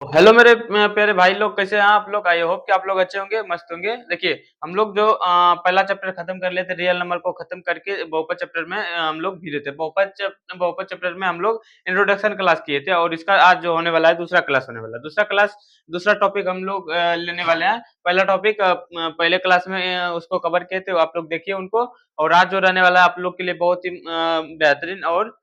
Hello मेरे प्यारे भाई लोग, कैसे हैं आप लोग? आई होप कि आप लोग अच्छे होंगे, मस्त होंगे। देखिए, हम लोग जो पहला चैप्टर खत्म कर लेते, रियल नंबर को खत्म करके बहुपद चैप्टर में हम लोग धीरे थे। बहुपद चैप्टर में हम लोग इंट्रोडक्शन क्लास किए थे, और इसका आज जो होने वाला है दूसरा क्लास होने वाला है। दूसरा टॉपिक हम लोग लेने वाले हैं। पहला टॉपिक पहले क्लास में उसको कवर किए थे, आप लोग देखिए उनको। और आज जो रहने वाला है आप लोग के लिए बहुत ही बेहतरीन, और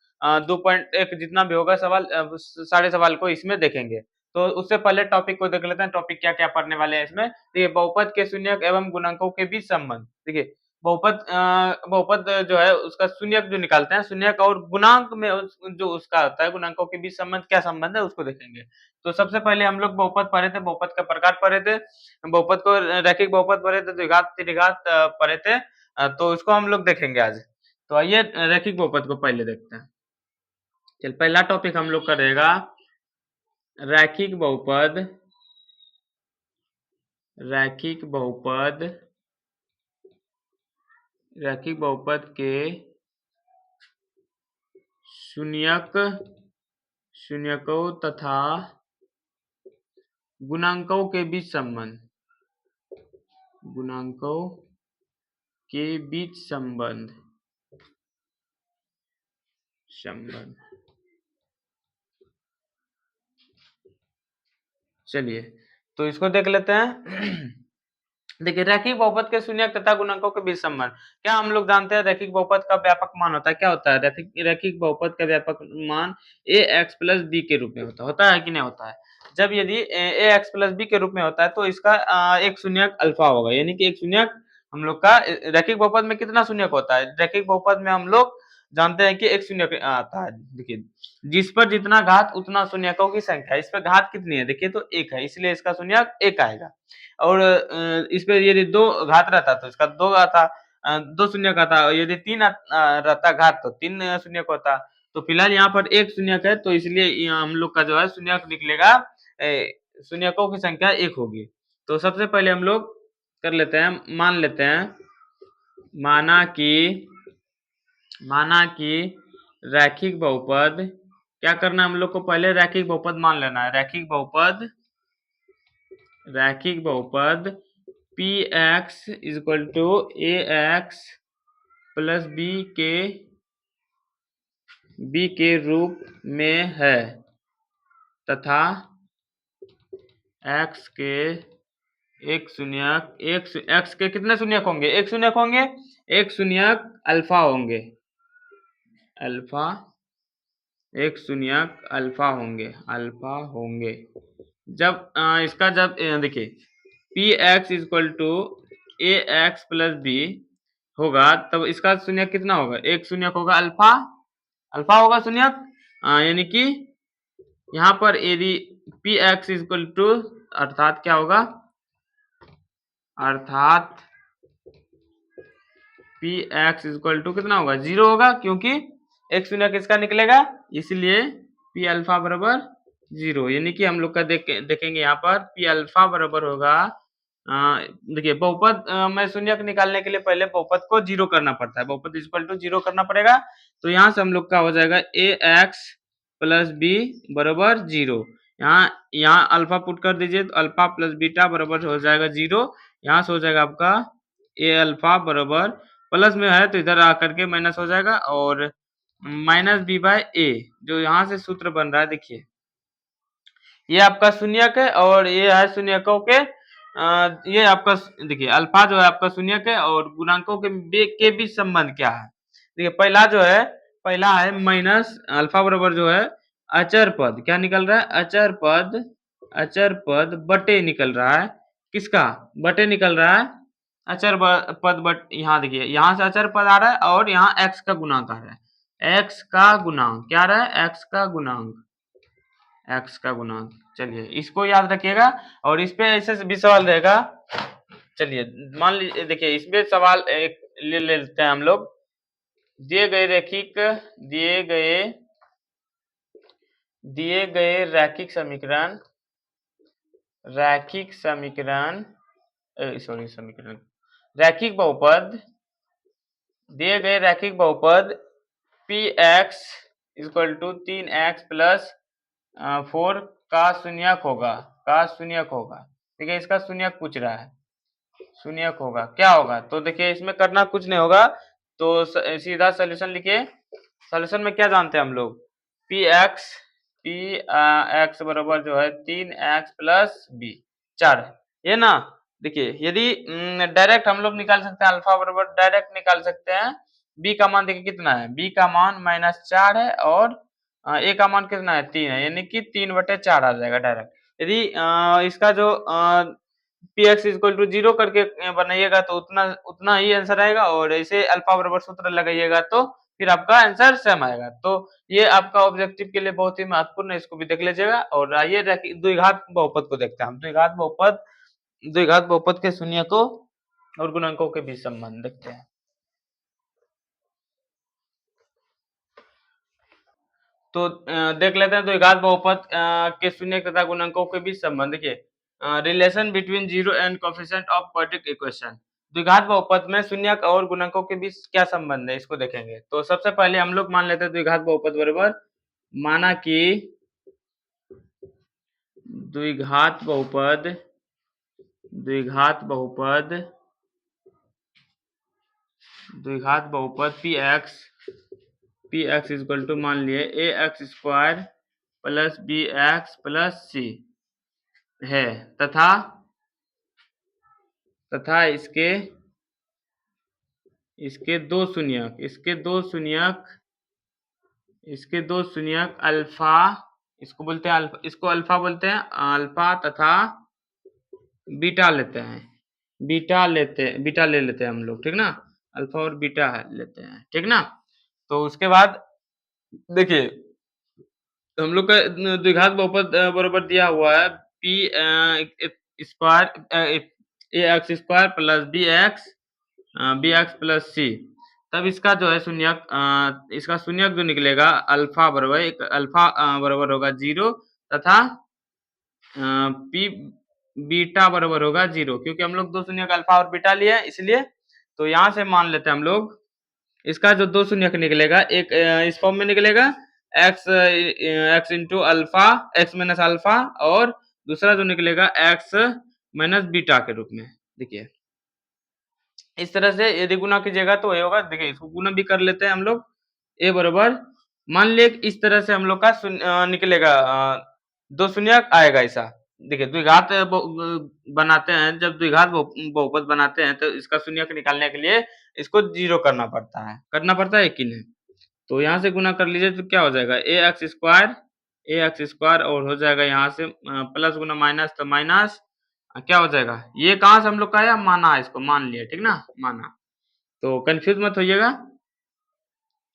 2.1 जितना भी होगा सवाल, सारे सवाल को इसमें देखेंगे। तो उससे पहले टॉपिक को देख लेते हैं, टॉपिक क्या क्या पढ़ने वाले हैं इसमें। देखिए, बहुपद के शून्यक एवं गुणकों के बीच संबंध। देखिए, बहुपद जो है उसका शून्यक जो निकालते हैं, शून्यक और गुणांक में जो उसका होता है, गुणांकों के बीच संबंध, क्या संबंध है उसको देखेंगे। तो सबसे पहले हम लोग बहुपद पढ़े थे, बहुपद का प्रकार पढ़े थे, बहुपद को रैखिक बहुपद पढ़े थे, द्विघात त्रिघात पढ़े थे। तो इसको हम लोग देखेंगे आज। तो आइए रैखिक बहुपद को पहले देखते हैं। चल, पहला टॉपिक हम लोग का रहेगा रैखिक बहुपद। रैखिक बहुपद, रैखिक बहुपद के शून्यक, शून्यकों तथा गुणांकों के बीच संबंध, गुणांकों के बीच संबंध, संबंध। चलिए, तो इसको देख लेते हैं। देखिए, रैखिक बहुपद के शून्यक तथा गुणांकों के बीच संबंध। क्या हम लोग जानते हैं रैखिक बहुपद का व्यापक मान होता है? क्या होता है रैखिक बहुपद का व्यापक मान ax प्लस बी के रूप में होता है कि नहीं होता है? जब यदि ax प्लस बी के रूप में होता है तो इसका एक शून्यक अल्फा होगा, यानी कि एक शून्यक हम लोग का। रैखिक बहुपद में कितना शून्यक होता है? रैखिक बहुपद में हम लोग जानते हैं कि एक शून्यक आता है। देखिए, जिस पर जितना घात उतना शून्यकों की संख्या। इस पर घात कितनी है? देखिए, तो एक है, इसलिए इसका शून्यक एक आएगा। और इस पे यदि दो घात रहता तो इसका दो आता, दो शून्यक आता। यदि तीन रहता घात तो तीन शून्यक होता। तो फिलहाल यहाँ पर एक शून्यक है, तो इसलिए हम लोग का जो है शून्यक निकलेगा, शून्यकों की संख्या एक होगी। तो सबसे पहले हम लोग कर लेते हैं, मान लेते हैं, माना कि रैखिक बहुपद, क्या करना है हम लोग को? पहले रैखिक बहुपद मान लेना है। रैखिक बहुपद p x is equal to a x plus b के रूप में है, तथा एक्स के एक शून्यक, एक्स के कितने शून्यक होंगे? एक शून्यक होंगे, एक शून्यक अल्फा होंगे, अल्फा, एक शून्यक अल्फा होंगे। जब इसका जब देखिए, p x is equal to a x plus b होगा, तब इसका शून्यक कितना होगा? एक शून्यक होगा अल्फा, अल्फा होगा शून्यक। यानी कि यहाँ पर यदि p x is equal to, अर्थात क्या होगा? अर्थात p x is equal to कितना होगा? 0 होगा, क्योंकि एक शून्यक किसका निकलेगा, इसलिए पी अल्फा बराबर 0। यानी कि हम लोग का देखेंगे यहाँ पर पी अल्फा बराबर होगा, देखिए, बहुपद में शून्यक निकालने के लिए पहले बहुपद को 0 करना पड़ता है। बहुपद इज इक्वल टू 0 करना पड़ेगा। तो यहाँ से हम लोग का हो जाएगा ए एक्स प्लस बी बराबर 0। यहाँ अल्फा पुट कर दीजिए, तो अल्फा प्लस बीटा बराबर हो जाएगा 0। यहाँ से हो जाएगा आपका ए अल्फा बराबर, प्लस में है तो इधर आकर के माइनस हो जाएगा, और माइनस बी बाय ए, जो यहाँ से सूत्र बन रहा है। देखिए, ये आपका शून्यक है, और ये है शून्यकों के, ये आपका देखिए अल्फा जो है आपका शून्यक है, और गुणांकों के बीच संबंध क्या है? देखिए, पहला है माइनस अल्फा बराबर जो है अचर पद। क्या निकल रहा है? अचर पद बटे निकल रहा है। किसका बटे निकल रहा है? अचर पद बट, यहाँ देखिए, यहाँ से अचर पद आ रहा है, और यहाँ एक्स का गुणांक आ रहा है। एक्स का गुणांक क्या आ रहा है? एक्स का गुणांक। चलिए, इसको याद रखिएगा, और इस पे ऐसे भी सवाल रहेगा। चलिए, मान लीजिए, देखिए, इसमें सवाल एक ले लेते हैं हम लोग। दिए गए रैखिक समीकरण, रैखिक बहुपद, दिए गए रैखिक बहुपद p x equal to 3x plus 4 का शून्यक होगा, का शून्यक होगा। ठीक है, इसका शून्यक पूछ रहा है, शून्यक होगा क्या होगा। तो देखिए इसमें करना कुछ नहीं होगा, तो सीधा सोल्यूशन लिखिए। सोल्यूशन में क्या जानते हैं हम लोग, पी एक्स बराबर जो है 3x प्लस बी 4 ये ना। देखिए यदि डायरेक्ट हम लोग निकाल सकते हैं, अल्फा बराबर डायरेक्ट निकाल सकते हैं। बी का मान देखिए कितना है, बी का मान -4 है और ए का मान कितना है 3 है, यानी कि 3/4 आ जाएगा डायरेक्ट। यदि इसका जो पी एक्स इक्वल टू 0 करके बनाइएगा तो उतना उतना ही आंसर आएगा, और ऐसे अल्फा बराबर सूत्र लगाइएगा तो फिर आपका आंसर सेम आएगा। तो ये आपका ऑब्जेक्टिव के लिए बहुत ही महत्वपूर्ण है, इसको भी देख लीजिएगा। और आइए द्विघात बहुपद को देखते हैं हम। द्विघात बहुपद के शून्यकों और गुणकों के बीच संबंध देखते हैं। तो देख लेते हैं द्विघात बहुपद के शून्यक तथा गुणकों के बीच संबंध। देखिए relation between zero and coefficient of quadratic equation. द्विघात बहुपद में शून्यक और गुणकों के बीच क्या संबंध है, इसको देखेंगे। तो सबसे पहले हम लोग मान लेते हैं द्विघात बहुपद बराबर, माना कि द्विघात बहुपद द्विघात बहुपद पी एक्स इक्वल टू मान लिए a x square plus b x plus c है, तथा इसके दो शून्यक अल्फा, इसको अल्फा बोलते हैं, अल्फा तथा बीटा लेते हैं, बीटा ले लेते हैं हम लोग, ठीक ना। अल्फा और बीटा लेते हैं, ठीक ना। तो उसके बाद देखिए हम लोग का द्विघात बहुपद बराबर दिया हुआ है p square a x square plus b x plus c. तब इसका जो है शून्यक, इसका शून्यक जो निकलेगा अल्फा बराबर होगा 0 तथा पी बीटा बराबर होगा 0, क्योंकि हम लोग दो शून्यक अल्फा और बीटा लिए इसलिए। तो यहाँ से मान लेते हैं हम लोग, इसका जो दो शून्यक निकलेगा, एक इस फॉर्म में निकलेगा x into alpha, x minus alpha, और दूसरा जो निकलेगा एक्स माइनस बीटा के रूप में। देखिए इस तरह से यदि गुना कीजिएगा तो ये होगा। देखिए इसको गुना भी कर लेते हैं हम लोग। ए बराबर मान लिए इस तरह से हम लोग का निकलेगा, दो शून्यक आएगा ऐसा। देखिए द्विघात बनाते हैं, जब द्विघात बहुपद बनाते हैं तो इसका शून्यक निकालने के लिए इसको 0 करना पड़ता है कि नहीं। तो यहाँ से गुना कर लीजिए तो क्या हो जाएगा, ए एक्स स्क्वायर और हो जाएगा यहाँ से प्लस गुना माइनस, तो माइनस क्या हो जाएगा, ये कहाँ से हम लोग का आया, माना है, इसको मान लिया, ठीक ना, माना। तो कंफ्यूज मत होइएगा,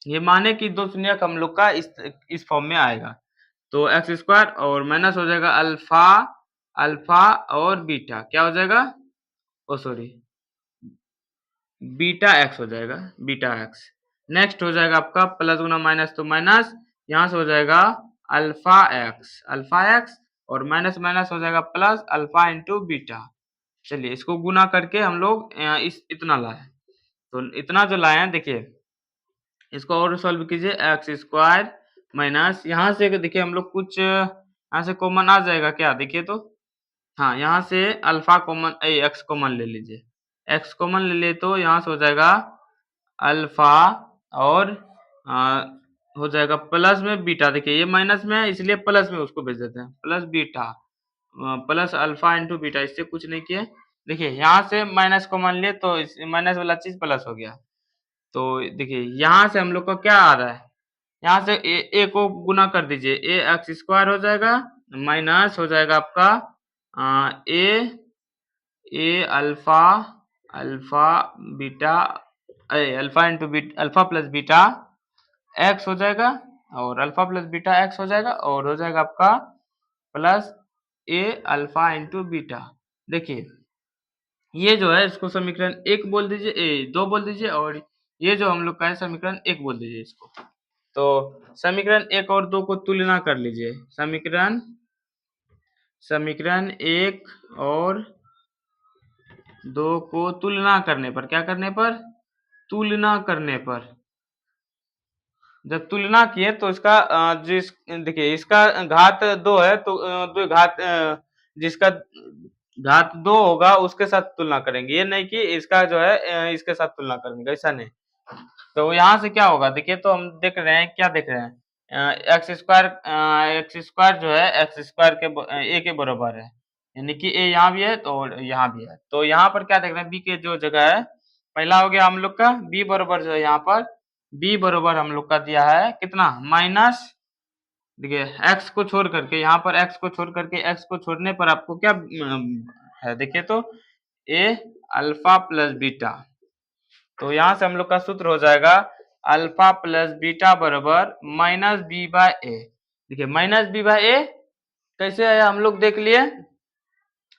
ये माने कि दो शून्यक हम लोग का इस फॉर्म में आएगा। तो एक्स स्क्वायर और माइनस हो जाएगा अल्फा और बीटा, क्या हो जाएगा, ओ सॉरी बीटा एक्स हो जाएगा, बीटा एक्स। नेक्स्ट हो जाएगा आपका प्लस गुना माइनस, तो माइनस यहाँ से हो जाएगा अल्फा एक्स और माइनस माइनस हो जाएगा प्लस अल्फा इंटू बीटा। चलिए इसको गुना करके हम लोग इतना लाए, तो इतना जो लाए हैं देखिए इसको और सॉल्व कीजिए। एक्स स्क्वायर माइनस यहाँ से देखिए हम लोग कुछ यहाँ से कॉमन आ जाएगा क्या, देखिए तो हाँ, यहाँ से अल्फा कॉमन एक्स कॉमन ले लीजिए, एक्स कॉमन ले ले तो यहाँ से हो जाएगा अल्फा और हो जाएगा प्लस में बीटा। देखिए ये माइनस में है इसलिए प्लस में उसको भेज देते हैं, plus beta plus alpha into beta, इससे कुछ नहीं किए। देखिए यहाँ से माइनस कॉमन लिए तो माइनस वाला चीज प्लस हो गया। तो देखिए यहाँ से हम लोग का क्या आ रहा है, यहाँ से ए को गुना कर दीजिए, ए एक्स स्क्वायर हो जाएगा माइनस हो जाएगा आपका a alpha beta alpha into alpha plus beta x हो जाएगा, और अल्फा प्लस बीटा एक्स हो जाएगा, और हो जाएगा आपका प्लस ए अल्फा इंटू बीटा। देखिए ये जो है इसको समीकरण 1 बोल दीजिए, 2 बोल दीजिए, और ये जो हम लोग का है समीकरण 1 बोल दीजिए इसको। तो समीकरण 1 और 2 को तुलना कर लीजिए। समीकरण 1 और 2 को तुलना करने पर, क्या करने पर, तुलना करने पर जब तुलना किए तो इसका देखिए इसका घात 2 है तो जिसका घात 2 होगा उसके साथ तुलना करेंगे, ये नहीं कि इसका जो है इसके साथ तुलना करेंगे, ऐसा नहीं। तो यहाँ से क्या होगा देखिए, तो हम देख रहे हैं, क्या देख रहे हैं, एक्स स्क्वायर जो है एक्स स्क्वायर के ए के बराबर है, यानी कि ए यहाँ भी है तो यहाँ भी है। तो यहाँ पर क्या देख रहे हैं, बी के जो जगह है, पहला हो गया हम लोग का बी बराबर जो है यहाँ पर बी बराबर हम लोग का दिया है कितना, माइनस, देखिए एक्स को छोड़ करके, यहाँ पर एक्स को छोड़ करके, एक्स को छोड़ने पर आपको क्या है देखिए, तो ए अल्फा प्लस बीटा। तो यहाँ से हम लोग का सूत्र हो जाएगा अल्फा प्लस बीटा बराबर माइनस बी बाय ए। देखिए माइनस बी बाय ए कैसे आया हम लोग देख लिए,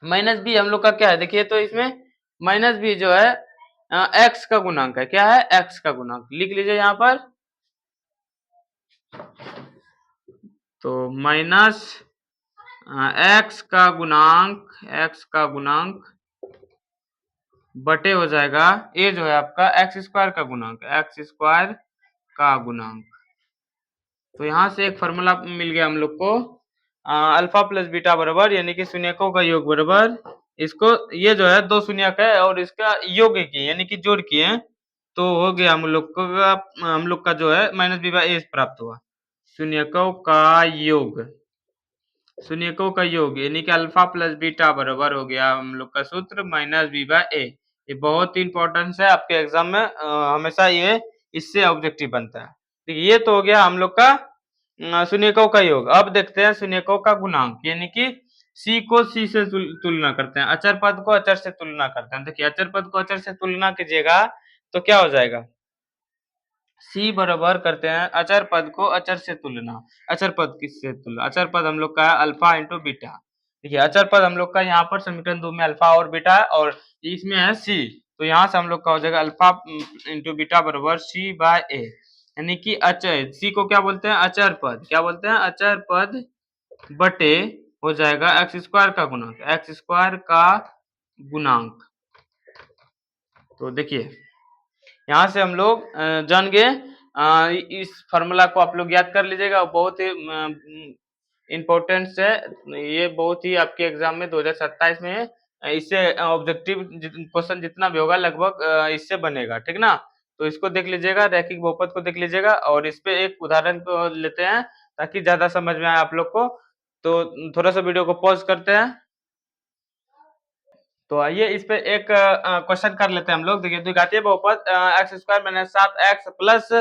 माइनस बी हम लोग का क्या है देखिए, तो इसमें माइनस बी जो है एक्स का गुणांक है, क्या है, एक्स का गुणांक, लिख लीजिए यहाँ पर। तो माइनस एक्स का गुणांक बटे हो जाएगा ए जो है आपका एक्स स्क्वायर का गुणांक, एक्स स्क्वायर का गुणांक। तो यहाँ से एक फॉर्मूला मिल गया हम लोग को, अल्फा प्लस बीटा बराबर यानी कि शून्यकों का योग बराबर, इसको ये जो है दो शून्यक है और इसका योग किए यानी कि जोड़ किए, तो हो गया हम लोग का जो है माइनस बी बाई ए प्राप्त हुआ। शून्यकों का योग यानी कि अल्फा प्लस बीटा बराबर हो गया हम लोग का सूत्र माइनस बी बाई ए। ये बहुत ही इंपॉर्टेंट है आपके एग्जाम में, हमेशा ये इससे ऑब्जेक्टिव बनता है। देखिए ये तो हो गया हम लोग का शून्यकों का योग। अब देखते हैं शून्यकों का गुणांक, यानी कि सी को सी से तुलना करते हैं, अचर पद को अचर से तुलना करते हैं। देखिए अचर पद को अचर से तुलना कीजिएगा तो क्या हो जाएगा, सी बराबर करते हैं अचर पद को अचर से तुलना, अचर पद किससे तुलना, अचर पद हम लोग का है अल्फा इंटू बीटा। देखिए अचर पद हम लोग का यहाँ पर समीकरण 2 में अल्फा और बीटा है और इसमें है सी, तो यहाँ से हम लोग का हो जाएगा अल्फा इंटू बीटा बराबर सी बाय ए, यानी कि अचर, सी को क्या बोलते हैं, अचर पद, क्या बोलते हैं, अचर पद बटे हो जाएगा एक्स स्क्वायर का गुणांक, एक्स स्क्वायर का गुणांक। तो देखिए यहाँ से हम लोग जान गए, इस फॉर्मूला को आप लोग याद कर लीजिएगा, बहुत ही इम्पोर्टेंट है ये, बहुत ही आपके एग्जाम में 2027 में इससे ऑब्जेक्टिव क्वेश्चन जितना भी होगा लगभग इससे बनेगा, ठीक ना। तो इसको देख लीजिएगा, रैखिक बहुपद को देख लीजिएगा और इस पे एक उदाहरण को लेते हैं ताकि ज्यादा समझ में आए आप लोग को। तो थोड़ा सा वीडियो को पॉज करते हैं। तो आइए इस पे एक क्वेश्चन कर लेते हैं हम लोग। देखिए द्विघातीय बहुपद x square minus 7x plus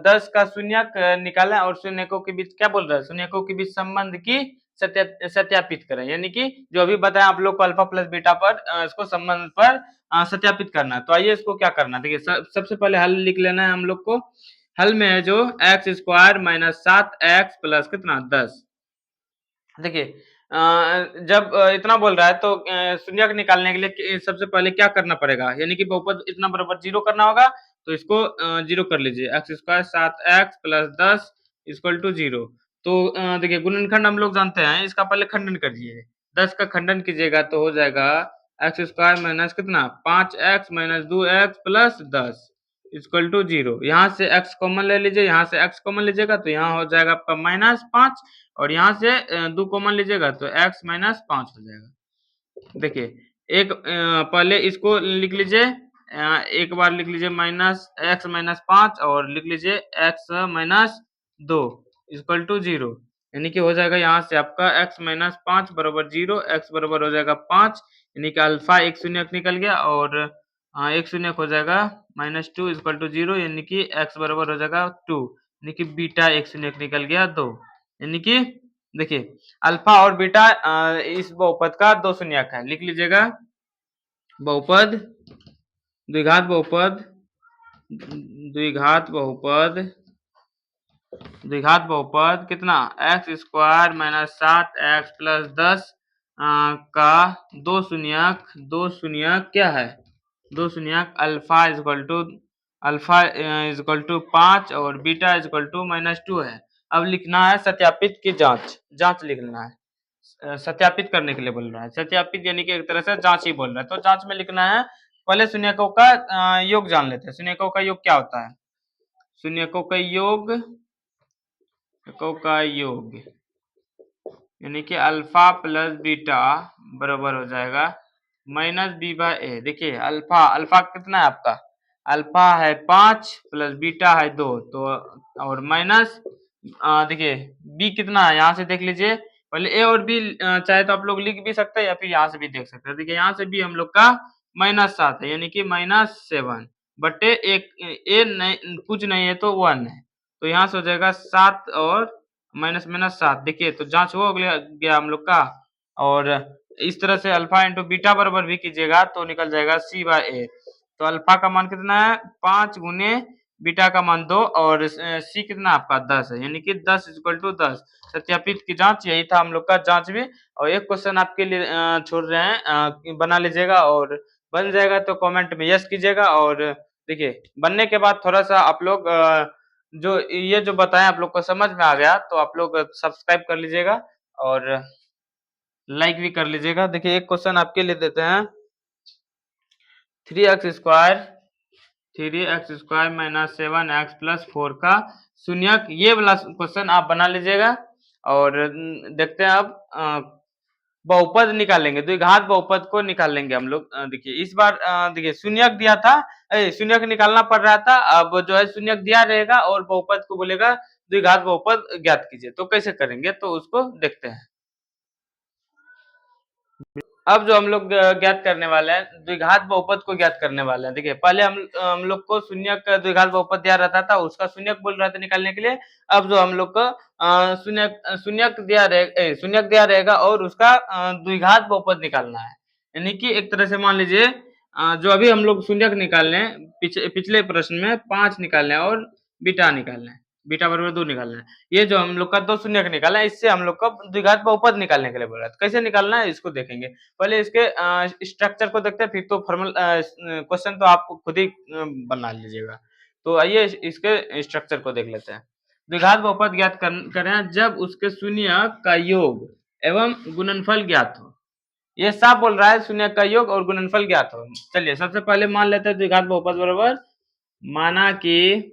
10 का शून्यक निकालें और शून्यकों के बीच क्या बोल रहा है, शून्यकों के बीच संबंध की सत्यापित करें, यानी कि जो अभी बताया आप लोग को अल्फा प्लस बीटा पर इसको संबंध पर सत्यापित करना है। तो आइए इसको क्या करना है, देखिए सबसे पहले हल लिख लेना है हम लोग को। हल में है जो x square minus 7x plus कितना 10। देखिए जब इतना बोल रहा है तो शून्यक निकालने के लिए सबसे पहले क्या करना पड़ेगा, यानी कि बहुपद इतना बराबर 0 करना होगा, तो इसको 0 कर लीजिए, x square 7x plus 10 equal to 0। तो देखिए गुणनखंड हम लोग जानते हैं, इसका पहले खंडन करिए, 10 का खंडन कीजिएगा तो हो जाएगा एक्स स्क्वायर माइनस कितना 5x minus 2x plus 10 equal to 0। यहाँ से x कॉमन ले लीजिए, यहाँ से x कॉमन लीजिएगा तो यहाँ हो जाएगा आपका माइनस 5 और यहाँ से 2 कॉमन लीजिएगा तो x माइनस 5 हो जाएगा। देखिए एक पहले इसको लिख लीजिए, एक बार लिख लीजिए माइनस एक्स माइनस 5 और लिख लीजिए x माइनस 2 इक्वल टू 0, यानी कि हो जाएगा यहाँ से आपका x माइनस 5 बराबर 0, x बराबर हो जाएगा 5, यानी कि अल्फा एक शून्यक निकल गया और एक शून्यक हो जाएगा माइनस 2 इक्वल टू 0, यानी कि x बराबर हो जाएगा 2, यानी कि बीटा एक शून्यक निकल गया 2, यानी कि देखिए अल्फा और बीटा इस बहुपद का दो शून्यक है, लिख लीजिएगा बहुपद द्विघात बहुपद कितना x square minus 7x plus 10 का दो शून्यक क्या है, दो शून्यक अल्फा इजक्वल टू 5 और बीटा इजक्वल टू माइनस 2 है। अब लिखना है सत्यापित की जांच लिखना है, सत्यापित करने के लिए बोल रहा है, सत्यापित यानी कि एक तरह से जांच ही बोल रहा है। तो जांच में लिखना है, पहले शून्यकों का योग जान लेते हैं। शून्यकों का योग क्या होता है, शून्यकों का योग यानी कि अल्फा प्लस बीटा बराबर हो जाएगा माइनस बी बाय ए। देखिए अल्फा कितना है आपका, अल्फा है 5 प्लस बीटा है 2, तो और माइनस देखिए बी कितना है यहाँ से देख लीजिए, पहले ए और बी चाहे तो आप लोग लिख भी सकते हैं या फिर यहाँ से भी देख सकते हैं। देखिए यहाँ से भी हम लोग का -7 है यानी कि -7 बटे एक ए नहीं कुछ नहीं है तो 1 है, तो यहाँ से हो जाएगा 7 और माइनस माइनस 7। देखिए तो जांच हो गया हम लोग का। और इस तरह से अल्फा इंटू बीटा बराबर भी कीजिएगा तो निकल जाएगा सी बाय ए। तो अल्फा का मान कितना है 5 गुने बीटा का मान 2 और सी कितना आपका 10 है यानी कि 10 इक्वल टू 10। सत्यापित की जांच यही था हम लोग का जांच भी। और एक क्वेश्चन आपके लिए छोड़ रहे हैं, बना लीजिएगा और बन जाएगा तो कमेंट में यस कीजिएगा। और देखिए बनने के बाद थोड़ा सा आप लोग जो ये जो बताएं आप लोग को समझ में आ गया तो आप लोग सब्सक्राइब कर लीजिएगा और लाइक भी कर लीजिएगा। देखिए एक क्वेश्चन आपके लिए देते हैं 3x² माइनस 7x प्लस 4 का शून्यक, ये वाला क्वेश्चन आप बना लीजिएगा। और देखते हैं अब बहुपद निकालेंगे, द्विघात बहुपद को निकाल लेंगे हम लोग। देखिए इस बार देखिए शून्यक दिया था, शून्यक निकालना पड़ रहा था, अब जो है शून्यक दिया रहेगा और बहुपद को बोलेगा द्विघात बहुपद ज्ञात कीजिए। तो कैसे करेंगे तो उसको देखते हैं। अब जो हम लोग ज्ञात करने वाले हैं द्विघात बहुपद को ज्ञात करने वाले हैं। देखिए पहले हम लोग को शून्यक द्विघात बहुपद दिया रहता था, उसका शून्यक बोल रहा था निकालने के लिए। अब जो हम लोग को शून्यक दिया रहेगा और उसका द्विघात बहुपद निकालना है। यानी कि एक तरह से मान लीजिए जो अभी हम लोग शून्यक निकालने हैं, पिछले प्रश्न में 5 निकालने हैं और बीटा निकालना है, बीटा बराबर 2 निकालना है। ये जो हम लोग का 2 शून्यक निकाला है, इससे हम लोग को द्विघात बहुपद निकालने के लिए बोल रहा है। कैसे निकालना है इसको देखेंगे। पहले इसके स्ट्रक्चर को देखते हैं, फिर तो फॉर्मल क्वेश्चन तो आप खुद ही बना लीजिएगा। तो आइए इसके स्ट्रक्चर को देख लेते हैं। द्विघात बहुपद ज्ञात करें जब उसके शून्यक का योग एवं गुणनफल ज्ञात हो। ये साफ बोल रहा है शून्यक का योग और गुणनफल ज्ञात हो। चलिए सबसे पहले मान लेते हैं द्विघात बहुपद बराबर, माना कि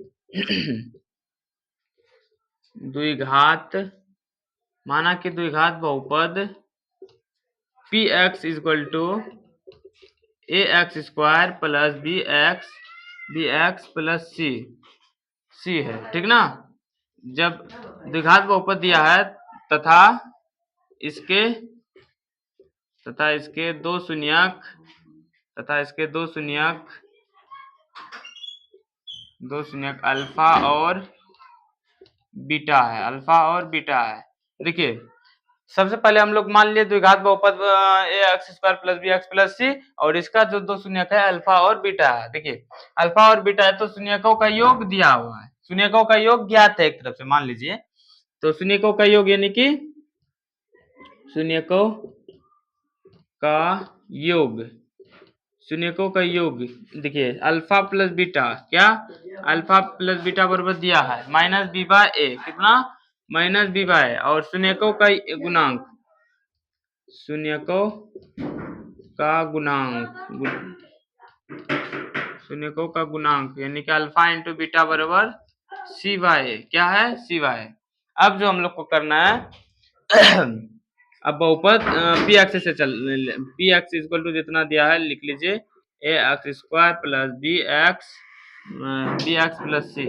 द्विघात बहुपद px equal to ax² plus bx plus c है, ठीक ना। जब द्विघात बहुपद दिया है तथा इसके दो शून्यक अल्फा और बीटा है। देखिए सबसे पहले हम लोग मान लिए द्विघात बहुपद ax² plus bx plus c और इसका जो दो शून्यक है अल्फा और बीटा है। देखिए अल्फा और बीटा है तो शून्यकों का योग दिया हुआ है, शून्यकों का योग ज्ञात है एक तरफ से मान लीजिए। तो शून्यकों का योग यानी कि शून्यकों का योग देखिए अल्फा प्लस बीटा, क्या अल्फा प्लस बीटा बराबर दिया है माइनस बी बाय ए, कितना माइनस बी बाय, और शून्यकों का गुणांक यानी कि अल्फा इंटू बीटा बराबर सी बाय ए, क्या है सी बाय। अब जो हम लोग को करना है अब बहुपद पी एक्स से पी एक्स इक्वल टू जितना दिया है लिख लीजिए ax² plus b x plus c.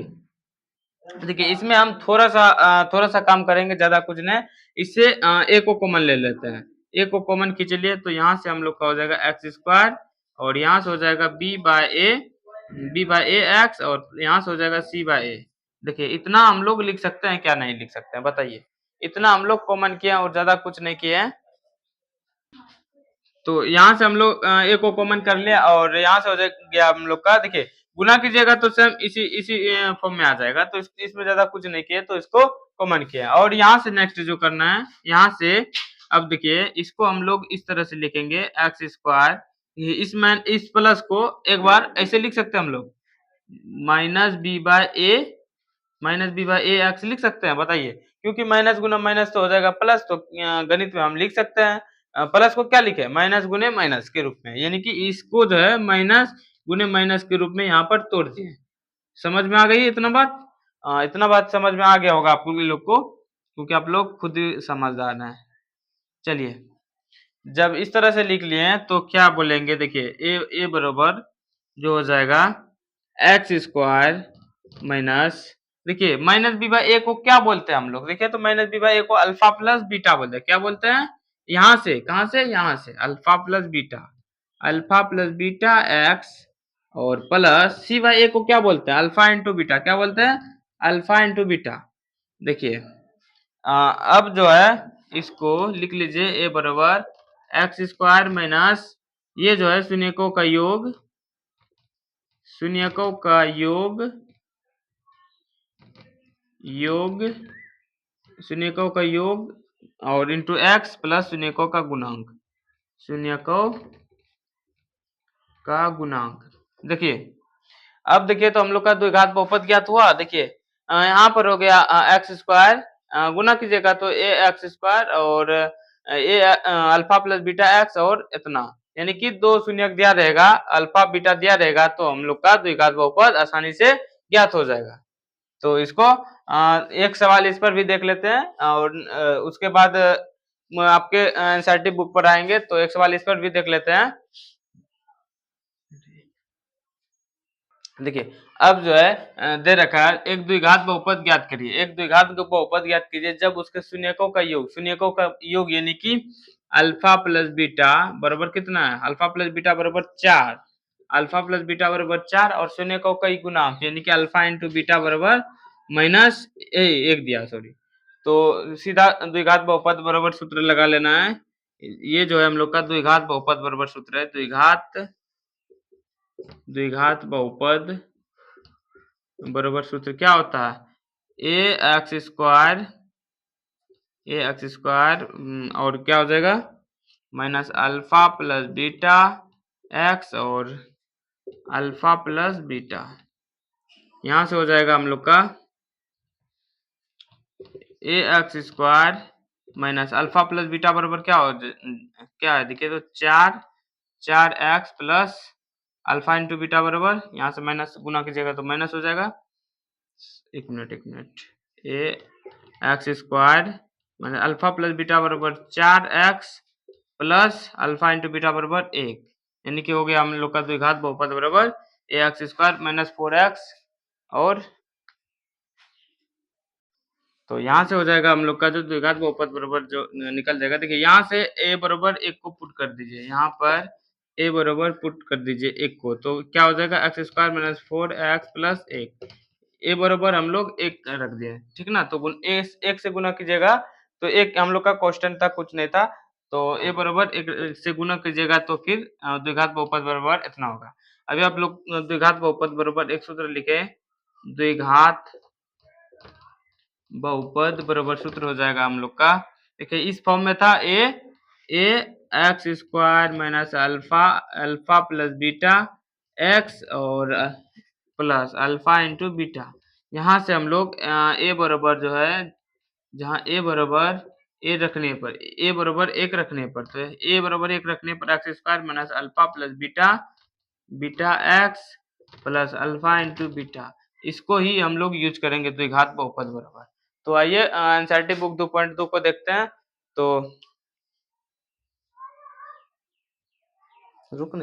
देखिए इसमें हम थोड़ा सा काम करेंगे, ज्यादा कुछ नहीं। इससे ए को कॉमन ले लेते हैं, ए को कॉमन खींच लिए तो यहाँ से हम लोग का हो जाएगा x² और यहाँ से हो जाएगा b बाय ए एक्स और यहाँ से हो जाएगा c बाय ए। देखिए इतना हम लोग लिख सकते हैं क्या नहीं लिख सकते हैं बताइए। इतना हम लोग कॉमन किए और ज्यादा कुछ नहीं किए हैं। तो यहाँ से हम लोग ए को कॉमन कर लिया और यहाँ से हो गया हम लोग का। देखिए गुना कीजिएगा तो सेम इसी फॉर्म में आ जाएगा। तो इसमें ज्यादा कुछ नहीं किया तो इसको कॉमन किया। और यहाँ से नेक्स्ट जो करना है, यहाँ से अब देखिए इसको हम लोग इस तरह से लिखेंगे x², इस प्लस को एक बार ऐसे लिख सकते हैं हम लोग माइनस बी बाय ए एक्स लिख सकते हैं बताइए, क्योंकि माइनस गुना माइनस तो हो जाएगा प्लस, तो गणित में हम लिख सकते हैं प्लस को क्या लिखे माइनस गुने माइनस के रूप में, यानी कि इसको जो है माइनस गुने माइनस के रूप में यहाँ पर तोड़ दिए। समझ में आ गई इतना बात? इतना बात समझ में आ गया होगा आप लोग को, क्योंकि आप लोग खुद ही समझदार हैं। चलिए, जब इस तरह से लिख लिए हैं तो क्या बोलेंगे, देखिए ए बराबर जो हो जाएगा एक्स स्क्वायर माइनस, देखिए माइनस बी बाई ए को क्या बोलते हैं हम लोग, देखिए तो माइनस बी बाई ए को अल्फा प्लस बीटा बोलते हैं। क्या बोलते हैं? यहाँ से, कहाँ से? यहाँ से अल्फा प्लस बीटा एक्स और प्लस सी बाई ए को क्या बोलते हैं? Alpha into beta. क्या बोलते हैं? Alpha into beta. देखिए अब जो है इसको लिख लीजिए ए बराबर एक्स स्क्वायर माइनस ये जो है शून्यकों का योग, शून्यकों का योग शून्यकों का योग और इंटू एक्स प्लस शून्यकों का गुणांक, शून्यकों का गुणांक। देखिए अब देखिए तो हम लोग का द्विघात बहुपद ज्ञात हुआ। देखिए यहाँ पर हो गया एक्स स्क्वायर, गुना कीजिएगा तो ए एक्स स्क्वायर और ए अल्फा प्लस बीटा एक्स और इतना, यानी कि दो शून्यक दिया रहेगा, अल्फा बीटा दिया रहेगा, तो हम लोग का द्विघात बहुपद आसानी से ज्ञात हो जाएगा। तो इसको एक सवाल इस पर भी देख लेते हैं और उसके बाद आपके एनसीईआरटी बुक पर आएंगे तो एक सवाल इस पर भी देख लेते हैं। देखिए अब जो है दे रखा है एक द्विघात बहुपद ज्ञात करिए, एक द्विघात बहुपद ज्ञात कीजिए जब उसके शून्यकों का योग यानी कि अल्फा प्लस बीटा बराबर कितना है? अल्फा प्लस बीटा बराबर 4, अल्फा प्लस बीटा बराबर 4 और शून्यकों का गुणांक यानी कि अल्फा इंटू बीटा बराबर माइनस एक दिया, सॉरी। तो सीधा द्विघात बहुपद बराबर सूत्र लगा लेना है। ये जो है हम लोग का द्विघात बहुपद बराबर सूत्र है, द्विघात बहुपद बराबर सूत्र क्या होता है? ए एक्स स्क्वायर और क्या हो जाएगा minus alpha plus beta x और अल्फा प्लस बीटा। यहां से हो जाएगा हम लोग का a x square minus alpha plus beta बराबर क्या है देखिए तो 4 x plus alpha into beta बराबर, यहाँ से माइनस गुना कीजिएगा तो माइनस हो जाएगा। एक minute a x square minus alpha plus beta बराबर 4 x plus alpha into beta बराबर 1, यानी कि हो गया हम लोग का द्विघात बहुपद बराबर ए एक्स स्क्वायर माइनस 4x और तो यहाँ से हो जाएगा हम लोग का जो द्विघात बहुपद बराबर जो निकल जाएगा। देखिए यहाँ से a बराबर 1 को पुट कर दीजिए, यहाँ पर a बराबर पुट कर दीजिए 1 को, तो क्या हो जाएगा x square minus 4x plus 1, a बराबर हम लोग 1 रख दिए, ठीक ना। तो एक से गुना कीजिएगा तो एक हम लोग का क्वेश्चन था, कुछ नहीं था, तो a बराबर 1 से गुना कीजिएगा तो फिर द्विघात बहुपद बराबर इतना होगा। अभी आप लोग द्विघात बहुपद बराबर एक सूत्र लिखे, द्विघात बहुपद बराबर सूत्र हो जाएगा हम लोग का, देखिए इस फॉर्म में था a x square minus alpha plus beta x और प्लस अल्फा इंटू बीटा। यहाँ से हम लोग ए बराबर जो है, जहाँ ए बराबर ए रखने पर ए बराबर 1 रखने पर, तो ए बराबर 1 रखने पर x square minus alpha plus beta x plus alpha into beta, इसको ही हम लोग यूज करेंगे द्विघात बहुपद बराबर। तो आइए एनसीईआरटी बुक 2.2 को देखते हैं। तो रुक नहीं